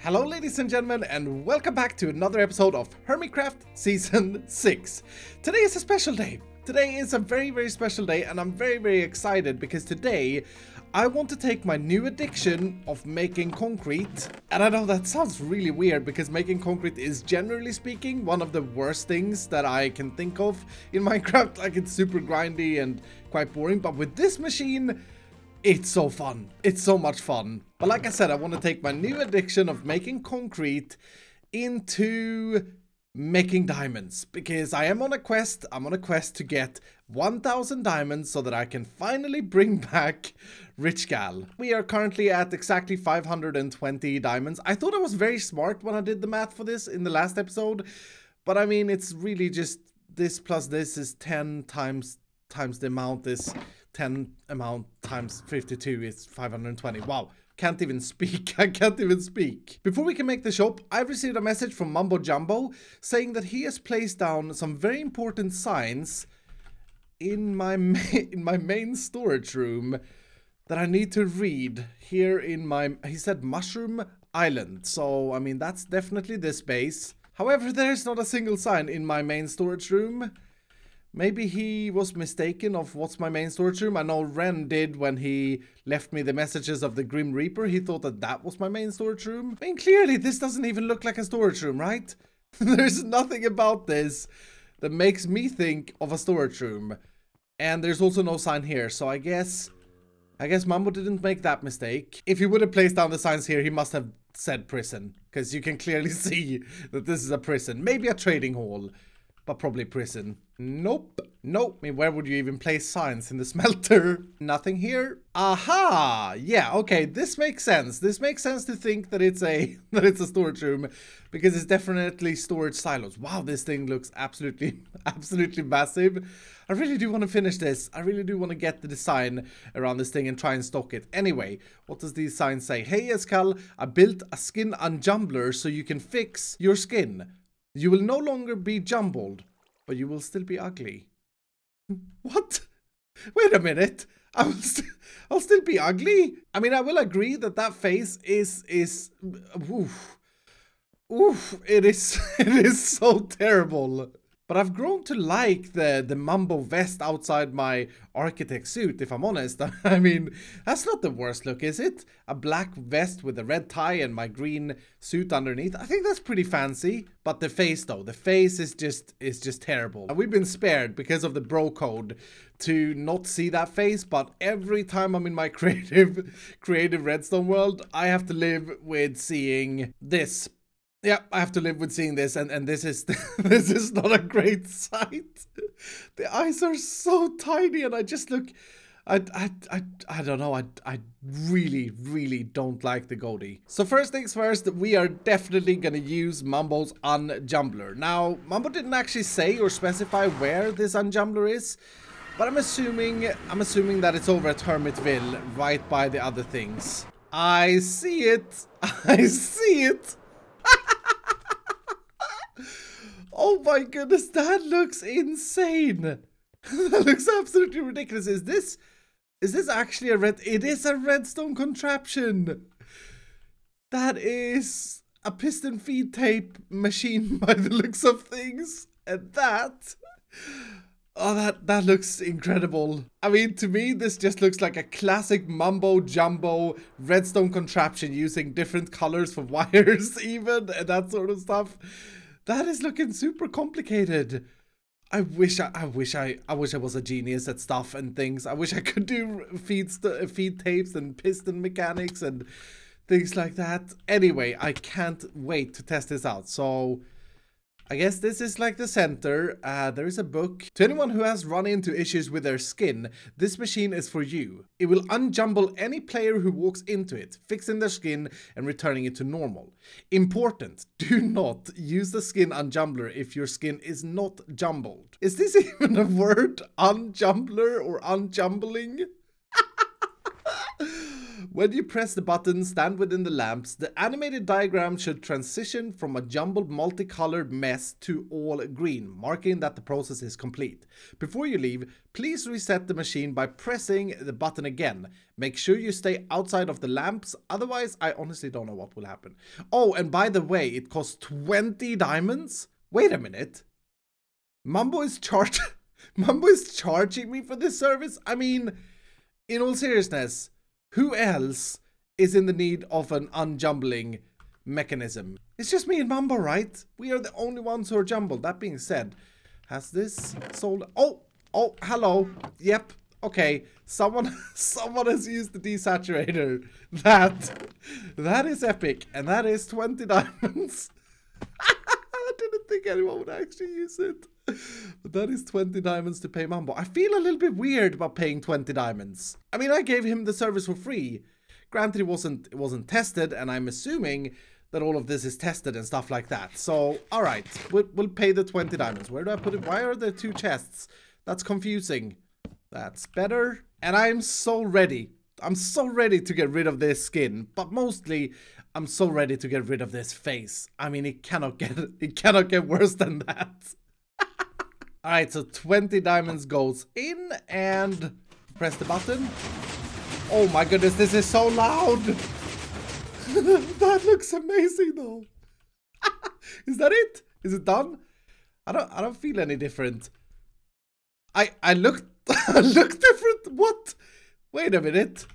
Hello ladies and gentlemen, and welcome back to another episode of Hermitcraft Season 6. Today is a special day. Today is a very special day, and I'm very excited because today I want to take my new addiction of making concrete. And I know that sounds really weird because making concrete is, generally speaking, one of the worst things that I can think of in Minecraft. Like, it's super grindy and quite boring, but with this machine, it's so fun. It's so much fun. But like I said, I want to take my new addiction of making concrete into making diamonds, because I am on a quest. I'm on a quest to get 1,000 diamonds so that I can finally bring back Hermitcraft. We are currently at exactly 520 diamonds. I thought I was very smart when I did the math for this in the last episode, but I mean, it's really just this plus this is 10 times the amount is 10 amount times 52 is 520. Wow. Can't even speak. I can't even speak. Before we can make the shop, I've received a message from MumboJumbo saying that he has placed down some very important signs in my main storage room that I need to read here in my, he said Mushroom Island. So, I mean, that's definitely this base. However, there's not a single sign in my main storage room. Maybe he was mistaken of what's my main storage room. I know Ren did when he left me the messages of the Grim Reaper. He thought that that was my main storage room. I mean, clearly this doesn't even look like a storage room, right? There's nothing about this that makes me think of a storage room. And there's also no sign here. So I guess Mumbo didn't make that mistake. If he would have placed down the signs here, he must have said prison. Because you can clearly see that this is a prison. Maybe a trading hall, but probably prison. Nope. Nope. I mean, where would you even place signs? In the smelter? Nothing here. Aha! Yeah, okay, this makes sense. This makes sense to think that it's a storage room, because it's definitely storage silos. Wow, this thing looks absolutely massive. I really do want to finish this. I really do want to get the design around this thing and try and stock it. Anyway, what does these signs say? Hey Iskall, I built a skin unjumbler so you can fix your skin. You will no longer be jumbled, but you will still be ugly. What? Wait a minute. I'll still be ugly? I mean, I will agree that that face is oof. Oof, it is so terrible. But I've grown to like the Mumbo vest outside my architect suit, if I'm honest. I mean, that's not the worst look, is it? A black vest with a red tie and my green suit underneath. I think that's pretty fancy. But the face, though, the face is just terrible. And we've been spared because of the bro code to not see that face. But every time I'm in my creative redstone world, I have to live with seeing this. Yeah, I have to live with seeing this, and this is this is not a great sight. The eyes are so tiny, and I just look, I don't know, I really don't like the goatee. So first things first, we are definitely gonna use Mumbo's UNJUMBLER. Now, Mumbo didn't actually say or specify where this UNJUMBLER is, but I'm assuming that it's over at HermitVille, right by the other things. I see it. I see it. Oh my goodness, that looks insane. That looks absolutely ridiculous. Is this actually a red? It is a redstone contraption. That is a piston feed tape machine by the looks of things. And that, oh, that looks incredible. I mean, to me, this just looks like a classic MumboJumbo redstone contraption using different colors for wires even, and that sort of stuff. That is looking super complicated. I wish I was a genius at stuff and things. I wish I could do feed tapes and piston mechanics and things like that. Anyway, I can't wait to test this out. So I guess this is like the center. There is a book. To anyone who has run into issues with their skin, this machine is for you. It will unjumble any player who walks into it, fixing their skin and returning it to normal. Important, do not use the skin unjumbler if your skin is not jumbled. Is this even a word? Unjumbler or unjumbling? When you press the button, stand within the lamps. The animated diagram should transition from a jumbled multicolored mess to all green, marking that the process is complete. Before you leave, please reset the machine by pressing the button again. Make sure you stay outside of the lamps, otherwise I honestly don't know what will happen. Oh, and by the way, it costs 20 diamonds? Wait a minute. Mumbo is charging me for this service? I mean, in all seriousness, who else is in the need of an unjumbling mechanism? It's just me and Mumbo, right? We are the only ones who are jumbled. That being said, has this sold? Oh, hello. Yep. Okay. Someone has used the desaturator. That is epic, and that is 20 diamonds. I didn't think anyone would actually use it. But that is 20 diamonds to pay Mumbo. I feel a little bit weird about paying 20 diamonds. I mean, I gave him the service for free. Granted, it wasn't tested, and I'm assuming that all of this is tested and stuff like that. So, alright, we'll pay the 20 diamonds. Where do I put it? Why are there 2 chests? That's confusing. That's better. And I'm so ready. I'm so ready to get rid of this skin. But mostly, I'm so ready to get rid of this face. I mean, it cannot get worse than that. Alright, so 20 diamonds goes in and press the button. Oh my goodness, this is so loud. That looks amazing though. Is that it? Is it done? I don't feel any different. I look different. What? Wait a minute.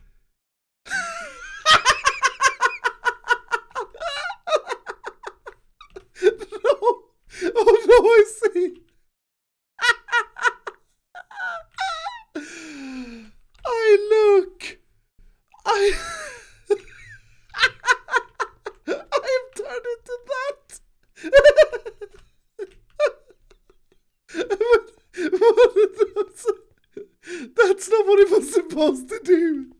No. Oh no, I see. I have turned into that. That's not what it was supposed to do.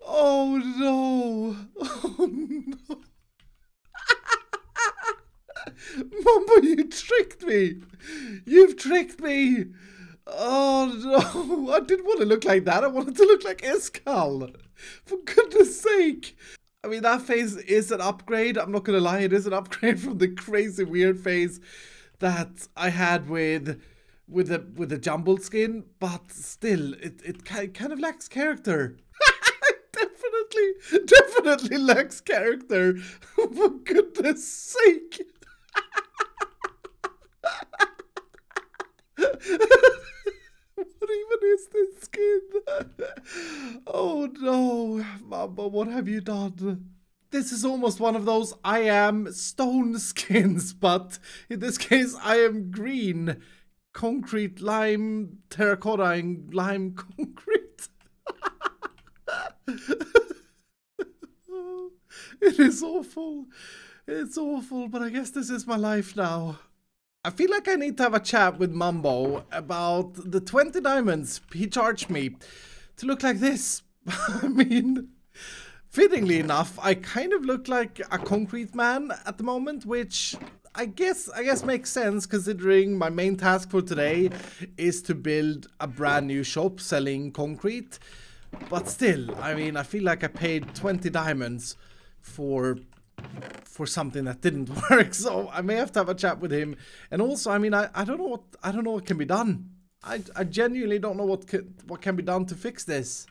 Oh no. Oh no. Mumbo, you tricked me. You've tricked me. Oh no, I didn't want to look like that. I wanted to look like Iskall. For goodness sake. I mean, that face is an upgrade. I'm not gonna lie, it is an upgrade from the crazy weird face that I had with the jumbled skin, but still, it kind of lacks character. Definitely lacks character. For goodness sake. What even is this skin? Oh no, Mumbo, what have you done? This is almost one of those I am stone skins, but in this case I am green. Concrete, lime, terracotta, and lime concrete. It is awful. It's awful, but I guess this is my life now. I feel like I need to have a chat with Mumbo about the 20 diamonds he charged me to look like this. I mean, fittingly enough, I kind of look like a concrete man at the moment, which I guess makes sense considering my main task for today is to build a brand new shop selling concrete. But still, I mean, I feel like I paid 20 diamonds for something that didn't work, so I may have to have a chat with him. And also, I mean, I don't know what can be done. I genuinely don't know what can be done to fix this.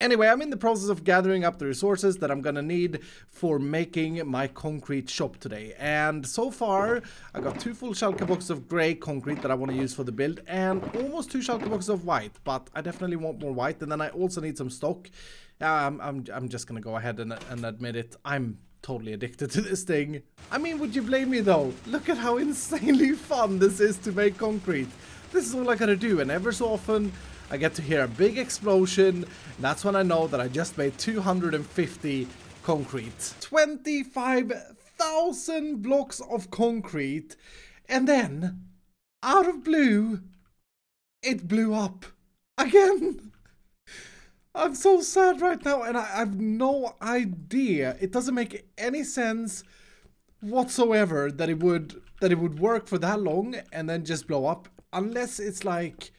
Anyway, I'm in the process of gathering up the resources that I'm gonna need for making my concrete shop today. And so far, I got 2 full shulker boxes of grey concrete that I want to use for the build, and almost 2 shulker boxes of white. But I definitely want more white, and then I also need some stock. I'm just gonna go ahead and admit it. I'm totally addicted to this thing. I mean, would you blame me though? Look at how insanely fun this is to make concrete. This is all I gotta do, and ever so often I get to hear a big explosion. That's when I know that I just made 250 concrete. 25,000 blocks of concrete, and then out of blue, it blew up again. I'm so sad right now, and I have no idea. It doesn't make any sense whatsoever that it would work for that long and then just blow up, unless it's like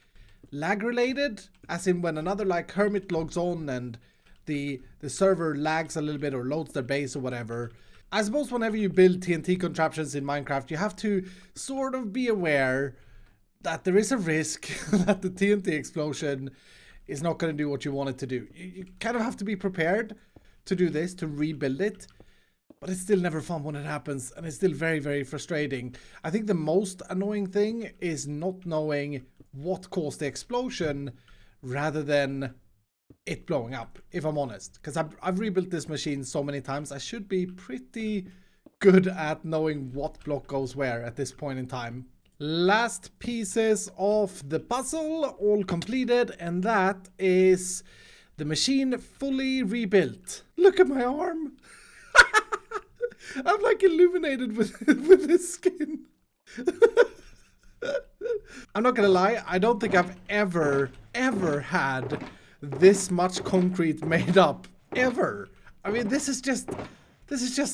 lag related, as in when another like hermit logs on and the server lags a little bit or loads their base or whatever. I suppose whenever you build TNT contraptions in Minecraft, you have to sort of be aware that there is a risk that the TNT explosion is not going to do what you want it to do. You kind of have to be prepared to do this, to rebuild it. But it's still never fun when it happens, and it's still very, very frustrating. I think the most annoying thing is not knowing what caused the explosion rather than it blowing up, if I'm honest. Because I've rebuilt this machine so many times, I should be pretty good at knowing what block goes where at this point in time. Last pieces of the puzzle all completed, and that is the machine fully rebuilt. Look at my arm. I'm like illuminated with this skin. I'm not gonna lie, I don't think I've ever had this much concrete made up. Ever. I mean, this is just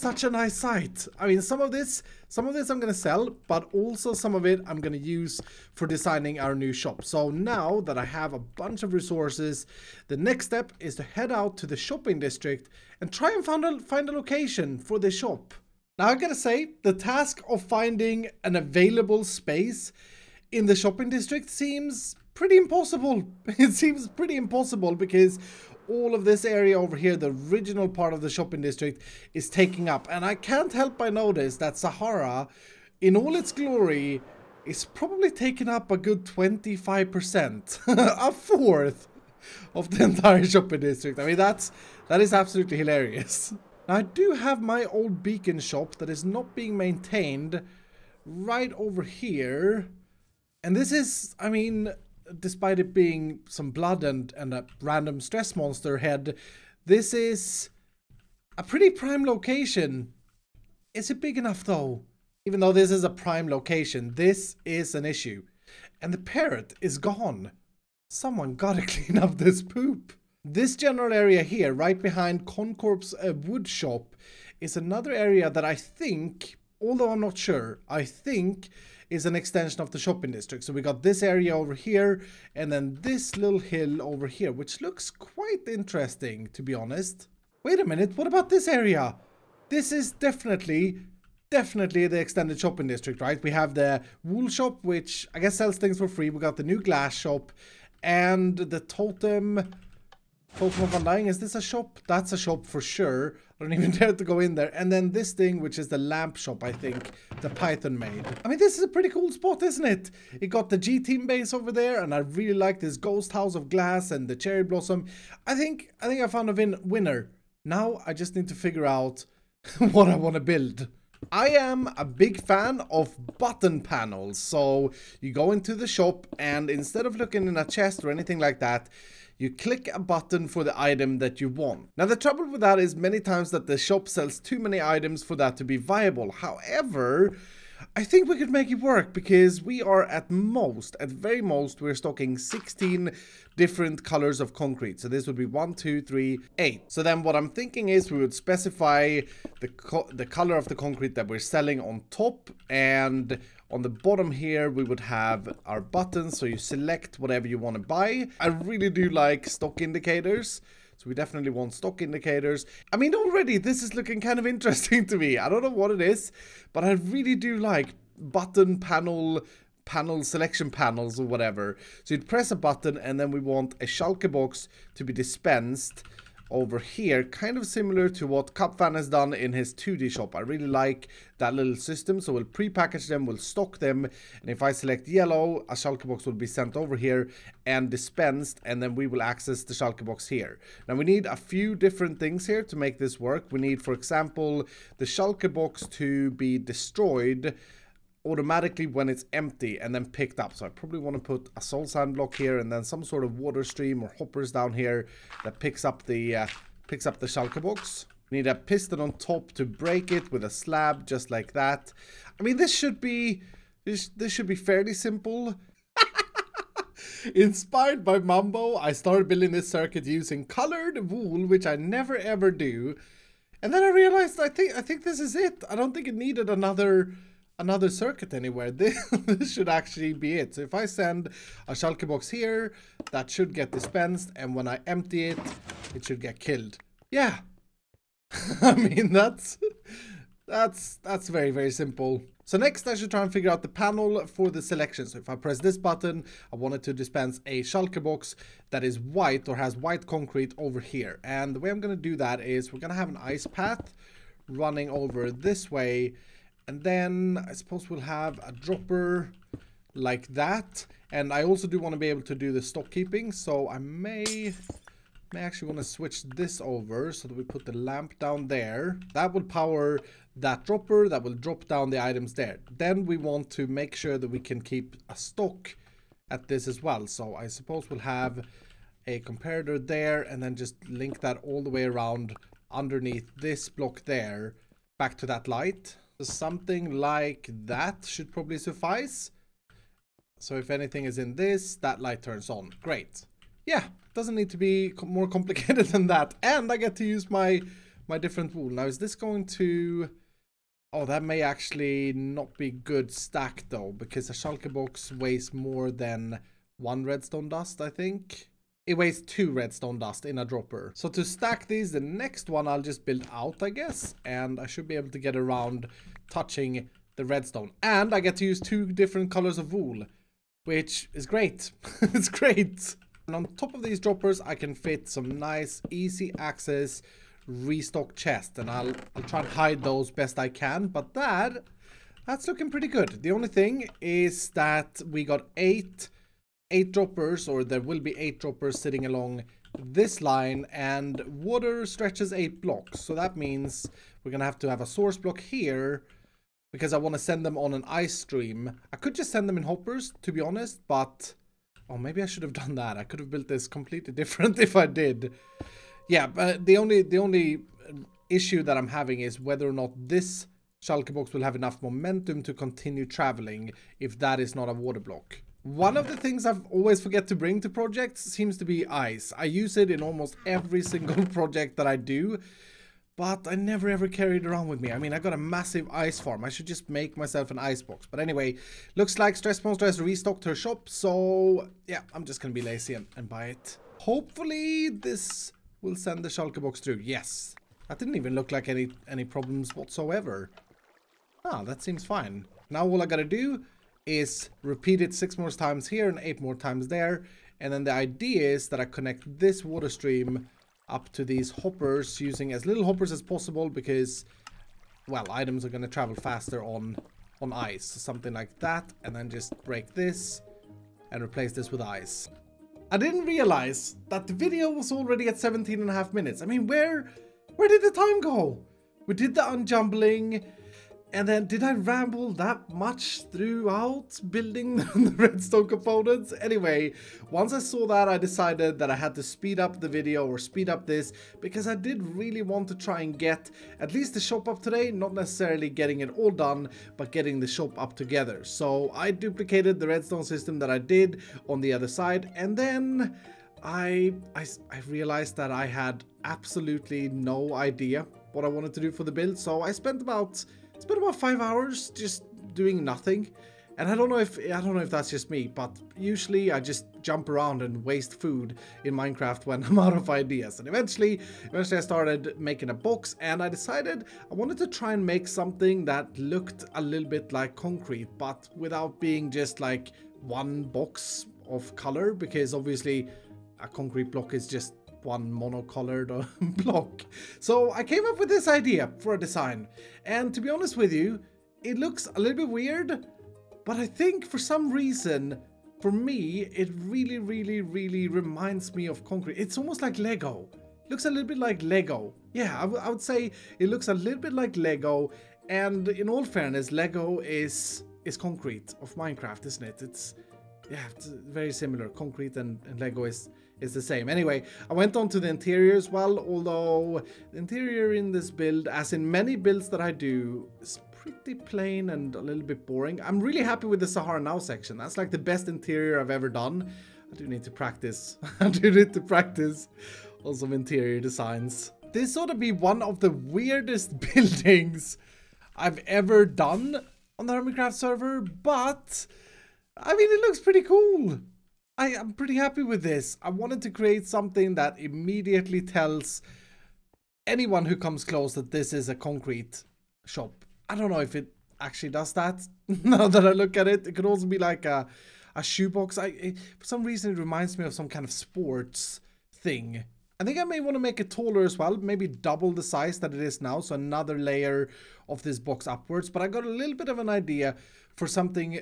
such a nice sight. I mean, some of this I'm gonna sell, but also some of it I'm gonna use for designing our new shop. So now that I have a bunch of resources, the next step is to head out to the shopping district and try and find a location for the shop. Now I gotta say, the task of finding an available space in the shopping district seems pretty impossible. It seems pretty impossible because all of this area over here, the original part of the shopping district, is taking up. And I can't help but notice that Sahara, in all its glory, is probably taking up a good 25%. A fourth of the entire shopping district. I mean, that is absolutely hilarious. Now, I do have my old beacon shop that is not being maintained right over here. And this is, I mean, despite it being some blood and a random stress monster head, this is a pretty prime location. Is it big enough though? Even though this is a prime location, this is an issue. And the parrot is gone. Someone gotta clean up this poop. This general area here, right behind Concorp's wood shop, is another area that I think, although I'm not sure, I think is an extension of the shopping district. So we got this area over here, and then this little hill over here, which looks quite interesting, to be honest. Wait a minute, what about this area? This is definitely the extended shopping district, right? We have the wool shop, which I guess sells things for free. We got the new glass shop, and the totem of Undying. Is this a shop? That's a shop for sure. I don't even dare to go in there. And then this thing, which is the lamp shop, I think, the Python made. I mean, this is a pretty cool spot, isn't it? It got the G-Team base over there, and I really like this ghost house of glass and the cherry blossom. I think I found a winner. Now I just need to figure out what I want to build. I am a big fan of button panels. So you go into the shop, and instead of looking in a chest or anything like that, you click a button for the item that you want. Now the trouble with that is many times that the shop sells too many items for that to be viable. However, I think we could make it work because we are at very most, we're stocking 16 different colors of concrete. So this would be 1, 2, 3, 8. So then what I'm thinking is we would specify the color of the concrete that we're selling on top, and on the bottom here we would have our buttons, so you select whatever you want to buy. I really do like stock indicators. So we definitely want stock indicators. I mean, already this is looking kind of interesting to me. I don't know what it is, but I really do like button panel selection panels or whatever. So you'd press a button, and then we want a shulker box to be dispensed over here, kind of similar to what Cupfan has done in his 2D shop. I really like that little system. So we'll pre-package them, we'll stock them, and if I select yellow, a shulker box will be sent over here and dispensed, and then we will access the shulker box here. Now we need a few different things here to make this work. We need, for example, the shulker box to be destroyed automatically when it's empty and then picked up. So I probably want to put a soul sand block here, and then some sort of water stream or hoppers down here that picks up the shulker box. We need a piston on top to break it with a slab, just like that. I mean, this should be fairly simple. Inspired by Mumbo, I started building this circuit using colored wool, which I never ever do. And then I realized I think this is it. I don't think it needed another another circuit anywhere. This should actually be it. So if I send a shulker box here, that should get dispensed, and when I empty it, it should get killed. Yeah. I mean, that's very, very simple. So next I should try and figure out the panel for the selection. So if I press this button, I want it to dispense a shulker box that is white or has white concrete over here. And the way I'm going to do that is we're going to have an ice path running over this way. And then I suppose we'll have a dropper like that. And I also do want to be able to do the stock keeping. So I may actually want to switch this over so that we put the lamp down there. That will power that dropper that will drop down the items there. Then we want to make sure that we can keep a stock at this as well. So I suppose we'll have a comparator there and then just link that all the way around underneath this block there back to that light. So something like that should probably suffice. So if anything is in this, that light turns on. Great. Yeah, doesn't need to be more complicated than that. And I get to use my different wool. Now, is this going to... Oh, that may actually not be good stack though, because a shulker box weighs more than 1 redstone dust, I think. It weighs 2 redstone dust in a dropper. So to stack these, the next one I'll just build out, I guess. And I should be able to get around touching the redstone. And I get to use 2 different colors of wool, which is great. It's great. And on top of these droppers, I can fit some nice, easy access restock chest, and I'll try and hide those best I can, but that's looking pretty good. The only thing is that we got 8 droppers, or there will be 8 droppers sitting along this line, and water stretches 8 blocks, so that means we're gonna have to have a source block here because I want to send them on an ice stream. I could just send them in hoppers, to be honest, but oh, maybe I should have done that. I could have built this completely different if I did. Yeah, but the only issue that I'm having is whether or not this shulker box will have enough momentum to continue traveling if that is not a water block. One of the things I've always forget to bring to projects seems to be ice. I use it in almost every single project that I do, but I never ever carry it around with me. I mean, I got a massive ice farm. I should just make myself an ice box. But anyway, looks like Stress Monster has restocked her shop, so yeah, I'm just gonna be lazy and buy it. Hopefully this will send the shulker box through. Yes. That didn't even look like any problems whatsoever. Ah, that seems fine. Now all I gotta do is repeat it 6 more times here and 8 more times there. And then the idea is that I connect this water stream up to these hoppers using as little hoppers as possible because, well, items are gonna travel faster on ice. Something like that. And then just break this and replace this with ice. I didn't realize that the video was already at 17.5 minutes. I mean, where did the time go? We did the unjumbling, and then did I ramble that much throughout building the redstone components? Anyway, once I saw that, I decided that I had to speed up the video or speed up this because I did really want to try and get at least the shop up today, not necessarily getting it all done, but getting the shop up together. So I duplicated the redstone system that I did on the other side, and then I realized that I had absolutely no idea what I wanted to do for the build, so I spent about 5 hours just doing nothing. And I don't know if that's just me, but usually I just jump around and waste food in Minecraft when I'm out of ideas. And eventually I started making a box, and I decided I wanted to try and make something that looked a little bit like concrete, but without being just like one box of color, because obviously a concrete block is just one monocolored block. So I came up with this idea for a design, and to be honest with you, it looks a little bit weird, but I think for some reason, for me, it really reminds me of concrete. It's almost like Lego. It looks a little bit like Lego. Yeah, I would say it looks a little bit like Lego, and in all fairness, Lego is concrete of Minecraft, isn't it? It's very similar. Concrete and Lego is the same. Anyway, I went on to the interior as well, although the interior in this build, as in many builds that I do, is pretty plain and a little bit boring. I'm really happy with the Sahara Now section. That's like the best interior I've ever done. I do need to practice. I do need to practice on some interior designs. This ought to be one of the weirdest buildings I've ever done on the Hermitcraft server, but I mean, it looks pretty cool. I'm pretty happy with this. I wanted to create something that immediately tells anyone who comes close that this is a concrete shop. I don't know if it actually does that. Now that I look at it, it could also be like a shoebox. For some reason, it reminds me of some kind of sports thing. I think I may want to make it taller as well, maybe double the size that it is now, so another layer of this box upwards. But I got a little bit of an idea for something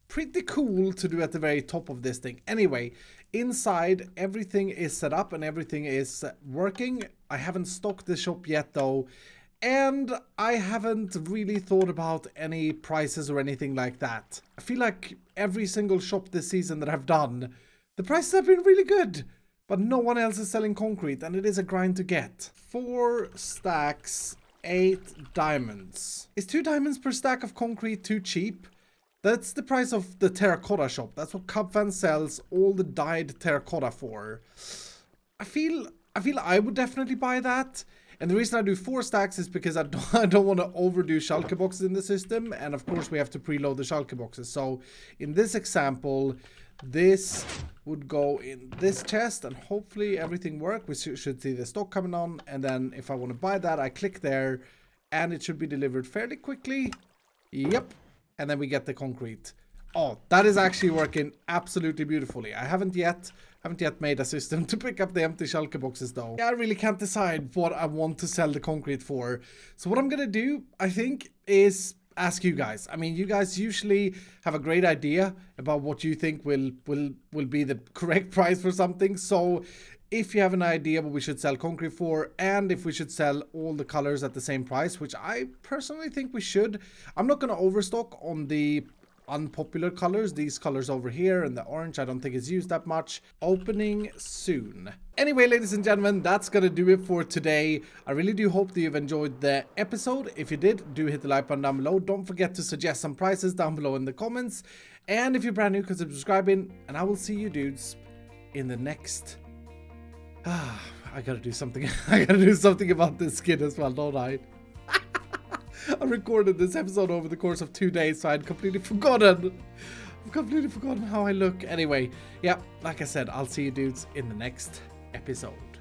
pretty cool to do at the very top of this thing. Anyway, inside everything is set up and everything is working. I haven't stocked the shop yet though, and I haven't really thought about any prices or anything like that. I feel like every single shop this season that I've done, the prices have been really good, but no one else is selling concrete and it is a grind to get. 4 stacks, 8 diamonds. Is 2 diamonds per stack of concrete too cheap? That's the price of the terracotta shop. That's what Cubfan sells all the dyed terracotta for. I feel I would definitely buy that. And the reason I do 4 stacks is because I don't want to overdo shulker boxes in the system. And of course we have to preload the shulker boxes. So in this example, this would go in this chest and hopefully everything works. We should see the stock coming on. And then if I want to buy that, I click there and it should be delivered fairly quickly. Yep. And then we get the concrete. Oh, that is actually working absolutely beautifully. I haven't yet made a system to pick up the empty shulker boxes though. I really can't decide what I want to sell the concrete for. So what I'm gonna do, I think, is ask you guys. I mean, you guys usually have a great idea about what you think will be the correct price for something. So if you have an idea what we should sell concrete for, and if we should sell all the colors at the same price, which I personally think we should. I'm not going to overstock on the unpopular colors, these colors over here, and the orange I don't think is used that much. Opening soon. Anyway, ladies and gentlemen, that's going to do it for today. I really do hope that you've enjoyed the episode. If you did, do hit the like button down below. Don't forget to suggest some prices down below in the comments. And if you're brand new, consider subscribing, and I will see you dudes in the next... I gotta do something. I gotta do something about this skin as well, don't I? I recorded this episode over the course of 2 days, so I'd completely forgotten. I've completely forgotten how I look. Anyway, yeah, like I said, I'll see you dudes in the next episode.